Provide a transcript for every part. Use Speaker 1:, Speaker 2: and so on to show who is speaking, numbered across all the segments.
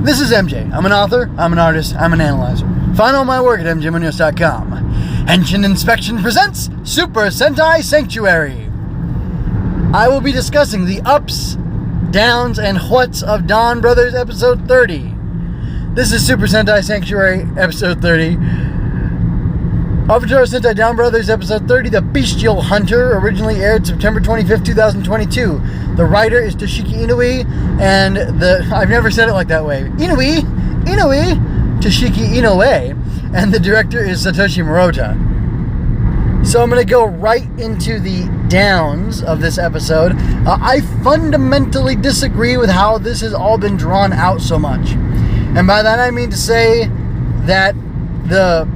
Speaker 1: This is MJ. I'm an author, I'm an artist, I'm an analyzer. Find all my work at mjmunoz.com. Henshin Inspection presents Super Sentai Sanctuary. I will be discussing the ups, downs, and Whats of Donbrothers episode 30. This is Super Sentai Sanctuary episode 30. Avataro Sentai Donbrothers episode 30, The Beastial Hunter, originally aired September 25th, 2022. The writer is Toshiki Inoue, and I've never said it like that way. Inoue, Toshiki Inoue, and the director is Satoshi Morota. So I'm going to go right into the downs of this episode. I fundamentally disagree with how this has all been drawn out so much. And by that I mean to say that the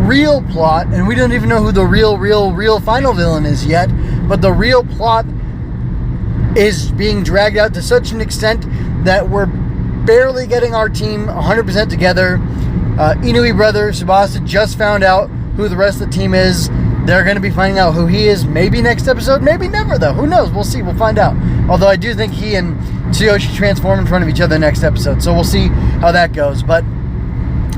Speaker 1: real plot, and we don't even know who the real final villain is yet, but the real plot is being dragged out to such an extent that we're barely getting our team 100% together. Inoue brother Tsubasa just found out who the rest of the team is. They're going to be finding out who he is maybe next episode, maybe never though. Who knows? We'll see. We'll find out. Although I do think he and Tsuyoshi transform in front of each other next episode, so we'll see how that goes. But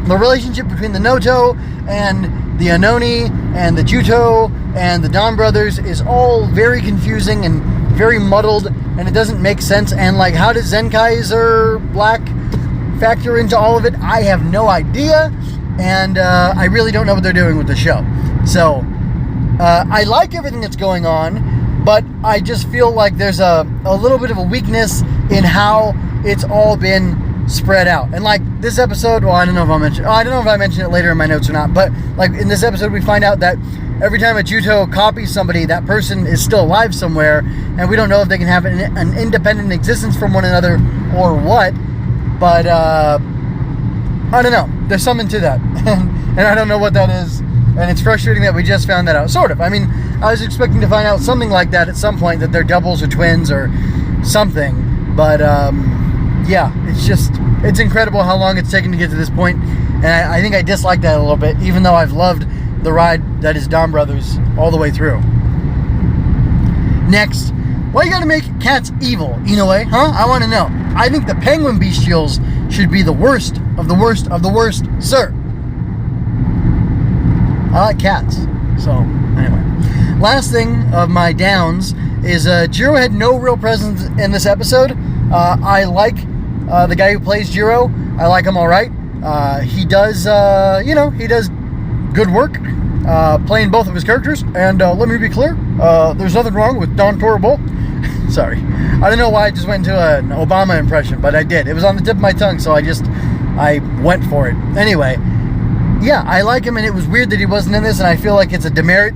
Speaker 1: the relationship between the Noto and the Anoni and the Juto and the Donbrothers is all very confusing and very muddled, and it doesn't make sense. And like, how does Zenkaiser Black factor into all of it? I have no idea, and I really don't know what they're doing with the show. So I like everything that's going on, but I just feel like there's a little bit of a weakness in how it's all been spread out. And like this episode, well, I don't know if I mentioned it later in my notes or not, but like in this episode we find out that every time a Juto copies somebody, that person is still alive somewhere, and we don't know if they can have an independent existence from one another or what. But I don't know, there's something to that. And I don't know what that is, and it's frustrating that we just found that out. Sort of. I mean, I was expecting to find out something like that at some point, that they're doubles or twins or something, but yeah, it's incredible how long it's taken to get to this point, and I think I dislike that a little bit, even though I've loved the ride that is Donbrothers all the way through. Next, why you gotta make cats evil, Inoue, huh? I want to know. I think the penguin bestials should be the worst of the worst of the worst, sir. I like cats, so anyway. Last thing of my downs is Jiro had no real presence in this episode. I like the guy who plays Jiro. I like him all right. He does, he does good work playing both of his characters. And let me be clear, there's nothing wrong with Don Torable. Sorry. I don't know why I just went into an Obama impression, but I did. It was on the tip of my tongue, so I went for it. Anyway, yeah, I like him, and it was weird that he wasn't in this, and I feel like it's a demerit.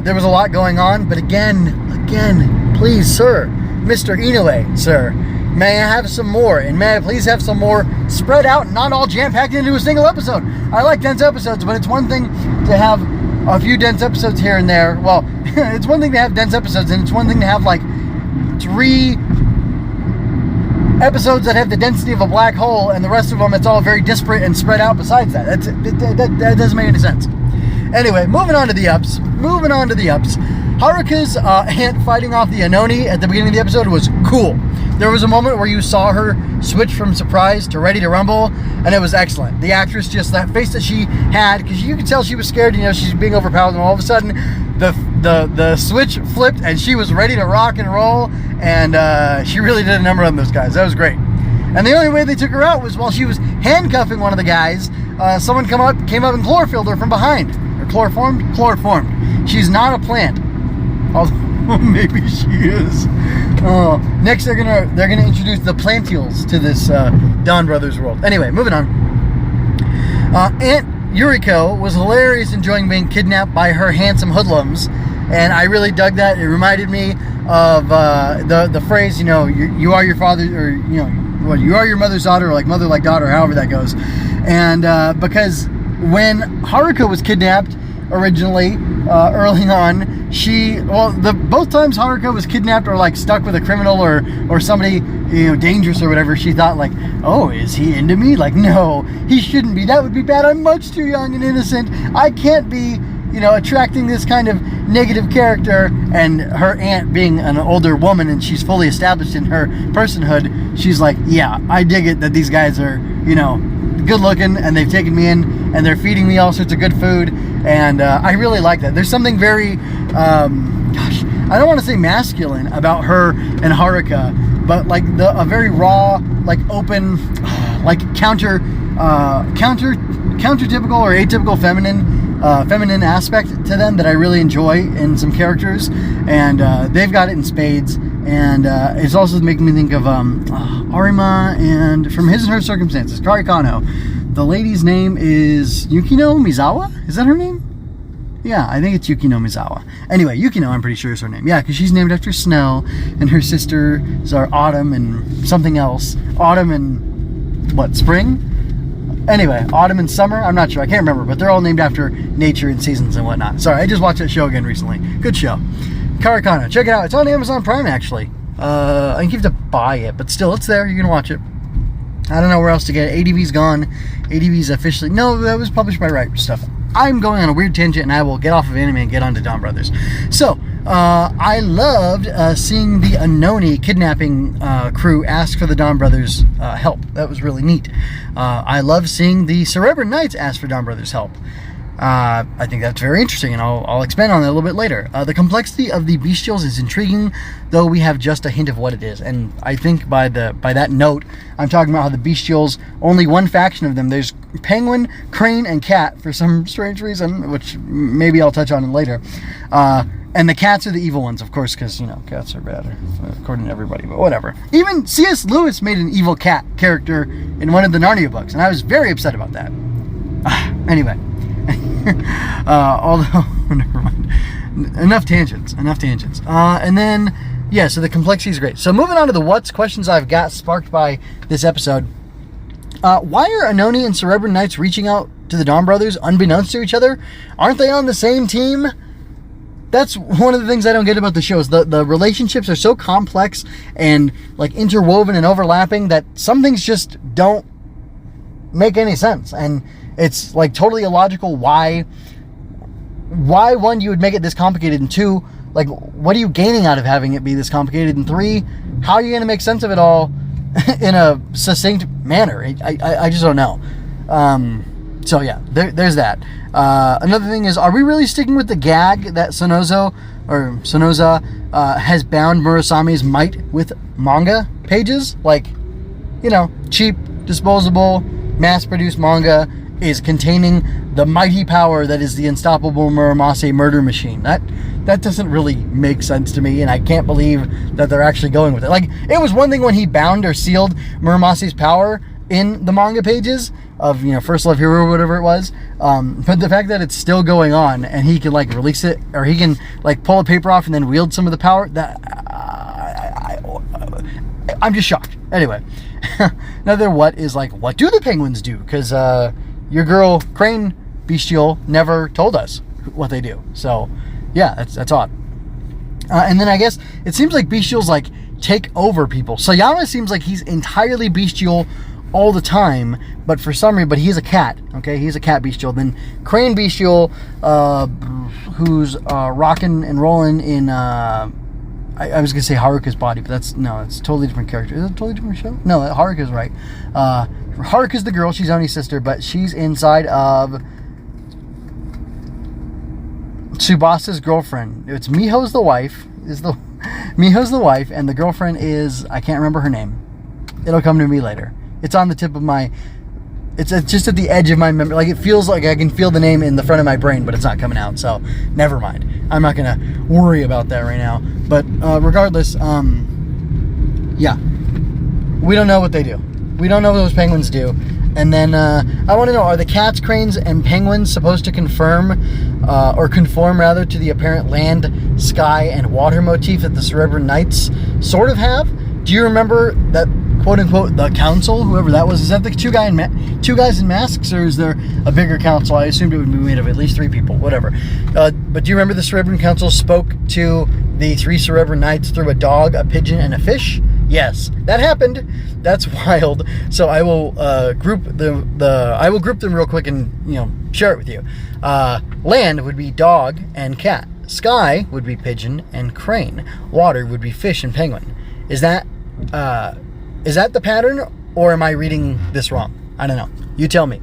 Speaker 1: There was a lot going on, but again, please, sir, Mr. Inoue, sir, may I have some more, and may I please have some more spread out, not all jam-packed into a single episode. I like dense episodes, but it's one thing to have a few dense episodes here and there. Well, it's one thing to have dense episodes, and it's one thing to have like 3 episodes that have the density of a black hole, and the rest of them, it's all very disparate and spread out besides that. That doesn't make any sense. Anyway, moving on to the ups. Haruka's aunt fighting off the Anoni at the beginning of the episode was cool. There was a moment where you saw her switch from surprise to ready to rumble, and it was excellent. The actress, just that face that she had, because you could tell she was scared, she's being overpowered, and all of a sudden the switch flipped and she was ready to rock and roll, and she really did a number on those guys. That was great. And the only way they took her out was while she was handcuffing one of the guys. Someone came up and chlorophyled her from behind. Or chloroformed. She's not a plant. Although maybe she is. Next they're gonna introduce the plantules to this Donbrothers world. Anyway, moving on. Aunt Yuriko was hilarious, enjoying being kidnapped by her handsome hoodlums, and I really dug that. It reminded me of the phrase, you are your father, or you are your mother's daughter, or like mother like daughter, however that goes. And because when Haruka was kidnapped originally, early on, both times Haruka was kidnapped or like stuck with a criminal or somebody dangerous or whatever, she thought like, oh, is he into me? Like, no, he shouldn't be. That would be bad. I'm much too young and innocent. I can't be attracting this kind of negative character, and her aunt being an older woman and she's fully established in her personhood, she's like, yeah, I dig it that these guys are, good looking, and they've taken me in and they're feeding me all sorts of good food, and I really like that. There's something very, I don't want to say masculine about her and Haruka, but like a very raw, like open, like countertypical or atypical feminine aspect to them that I really enjoy in some characters, and they've got it in spades. And it's also making me think of Arima and From His and Her Circumstances, Kari Kano. The lady's name is Yukino Mizawa? Is that her name? Yeah, I think it's Yukino Mizawa. Anyway, Yukino, I'm pretty sure is her name. Yeah, because she's named after snow, and her sisters are Autumn and something else. Autumn and, spring? Anyway, Autumn and Summer? I'm not sure. I can't remember, but they're all named after nature and seasons and whatnot. Sorry, I just watched that show again recently. Good show. Karakana, check it out. It's on Amazon Prime, actually. I think you have to buy it, but still, it's there. You can watch it. I don't know where else to get it. ADV's gone. ADV's officially... No, that was published by Right Stuff. I'm going on a weird tangent, and I will get off of anime and get on to Donbrothers. So, I loved seeing the Anoni kidnapping crew ask for the Donbrothers' help. That was really neat. I love seeing the Cerebral Knights ask for Donbrothers' help. I think that's very interesting, and I'll expand on that a little bit later. The complexity of the Beastials is intriguing, though we have just a hint of what it is. And I think by that note, I'm talking about how the Beastials, only one faction of them, there's Penguin, Crane, and Cat, for some strange reason, which maybe I'll touch on later. And the cats are the evil ones, of course, because, cats are bad, according to everybody, but whatever. Even C.S. Lewis made an evil cat character in one of the Narnia books, and I was very upset about that. Anyway. Although, never mind. Enough tangents. And then, so the complexity is great. So moving on to the what's questions I've got sparked by this episode. Why are Anoni and Cerebral Knights reaching out to the Donbrothers unbeknownst to each other? Aren't they on the same team? That's one of the things I don't get about the show, is the relationships are so complex and like interwoven and overlapping that some things just don't make any sense. And it's like totally illogical why one, you would make it this complicated, and two, like, what are you gaining out of having it be this complicated, and three, how are you going to make sense of it all in a succinct manner? I just don't know. So yeah, there's that. Another thing is, are we really sticking with the gag that Sonoza has bound Murasami's might with manga pages? Like, cheap, disposable, mass-produced manga is containing the mighty power that is the unstoppable Muramasa murder machine. That doesn't really make sense to me, and I can't believe that they're actually going with it. Like, it was one thing when he bound or sealed Muramasa's power in the manga pages of, First Love Hero or whatever it was, but the fact that it's still going on and he can like release it, or he can like pull a paper off and then wield some of the power, that I'm just shocked. Anyway, another what is like, what do the penguins do? Because your girl Crane Beastial never told us what they do. So yeah, that's odd. And then I guess it seems like Beastials like take over people. Sayama seems like he's entirely Beastial all the time, but for some reason, but he's a cat. Okay, he's a cat Beastial. Then Crane Beastial, who's rocking and rolling in. I was gonna say Haruka's body, but it's a totally different character. Is it a totally different show? No, Haruka's right. Haruka's the girl, she's Oni's sister, but she's inside of Tsubasa's girlfriend. It's Miho's the wife. Miho's the wife, and the girlfriend is, I can't remember her name. It'll come to me later. It's on the tip of my, it's just at the edge of my memory. Like, it feels like I can feel the name in the front of my brain, but it's not coming out, so never mind. I'm not gonna worry about that right now. But regardless, yeah, we don't know what they do. We don't know what those penguins do. And then I want to know, are the cats, cranes, and penguins supposed to conform rather to the apparent land, sky, and water motif that the Cerebral Knights sort of have? Do you remember that, quote-unquote, the council, whoever that was? Is that the two guys in masks, or is there a bigger council? I assumed it would be made of at least 3 people, whatever. But do you remember the Cerebral Council spoke to the 3 Cerebral Knights through a dog, a pigeon, and a fish? Yes, that happened. That's wild. So I will group I will group them real quick and share it with you. Land would be dog and cat. Sky would be pigeon and crane. Water would be fish and penguin. Is that the pattern, or am I reading this wrong? I don't know. You tell me.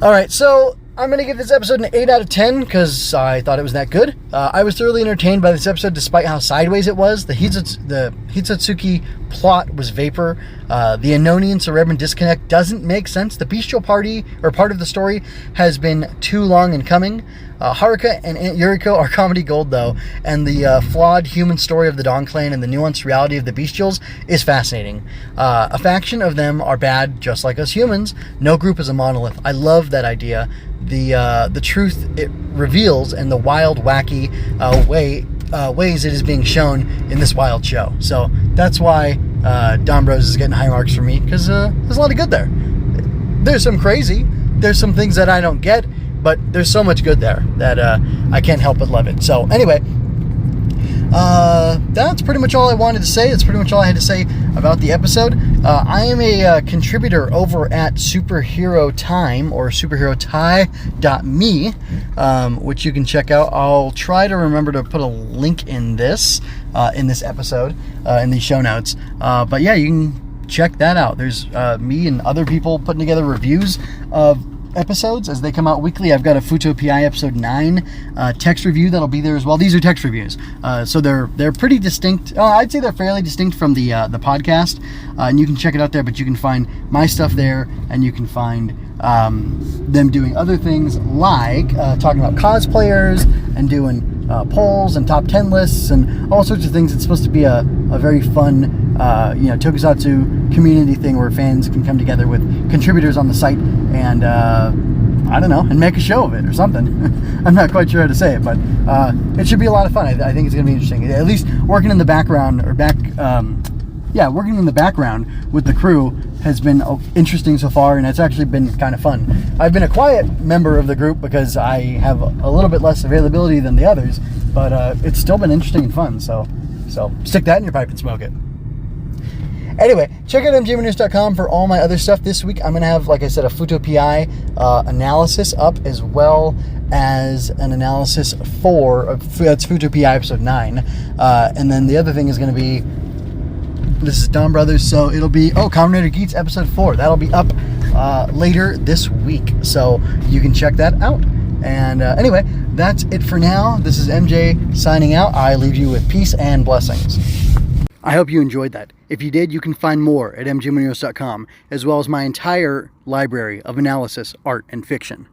Speaker 1: All right, so I'm going to give this episode an 8 out of 10 because I thought it was that good. I was thoroughly entertained by this episode despite how sideways it was. The Hitsutsuki plot was vapor. The Anoni and Cerebrin disconnect doesn't make sense. The Beastial party, or part of the story, has been too long in coming. Haruka and Yuriko are comedy gold, though, and the flawed human story of the Dawn Clan and the nuanced reality of the Beastials is fascinating. A faction of them are bad, just like us humans. No group is a monolith. I love that idea. The truth it reveals and the wild, wacky ways it is being shown in this wild show. So that's why Donbros is getting high marks for me, because there's a lot of good there. There's some crazy. There's some things that I don't get, but there's so much good there that I can't help but love it. So anyway, that's pretty much all I wanted to say. That's pretty much all I had to say about the episode. I am a contributor over at Superhero Time, or superherotie.me, which you can check out. I'll try to remember to put a link in this episode, in the show notes. But yeah, you can check that out. There's me and other people putting together reviews of episodes as they come out weekly. I've got a Futopia episode 9 text review that'll be there as well. These are text reviews, so they're pretty distinct. I'd say they're fairly distinct from the podcast, and you can check it out there. But you can find my stuff there, and you can find them doing other things like talking about cosplayers and doing polls and top 10 lists and all sorts of things. It's supposed to be a very fun tokusatsu community thing where fans can come together with contributors on the site and I don't know, and make a show of it or something. I'm not quite sure how to say it, but it should be a lot of fun. I think it's going to be interesting. At least working in the background working in the background with the crew has been interesting so far, and it's actually been kind of fun. I've been a quiet member of the group because I have a little bit less availability than the others, but it's still been interesting and fun, so stick that in your pipe and smoke it. Anyway, check out mjmanews.com for all my other stuff this week. I'm going to have, like I said, a Futopia analysis up, as well as an analysis that's Futopia episode 9. And then the other thing is going to be, this is Donbrothers, so it'll be, Kamen Rider Geats episode 4. That'll be up later this week, so you can check that out. And anyway, that's it for now. This is MJ signing out. I leave you with peace and blessings. I hope you enjoyed that. If you did, you can find more at mjmanews.com, as well as my entire library of analysis, art, and fiction.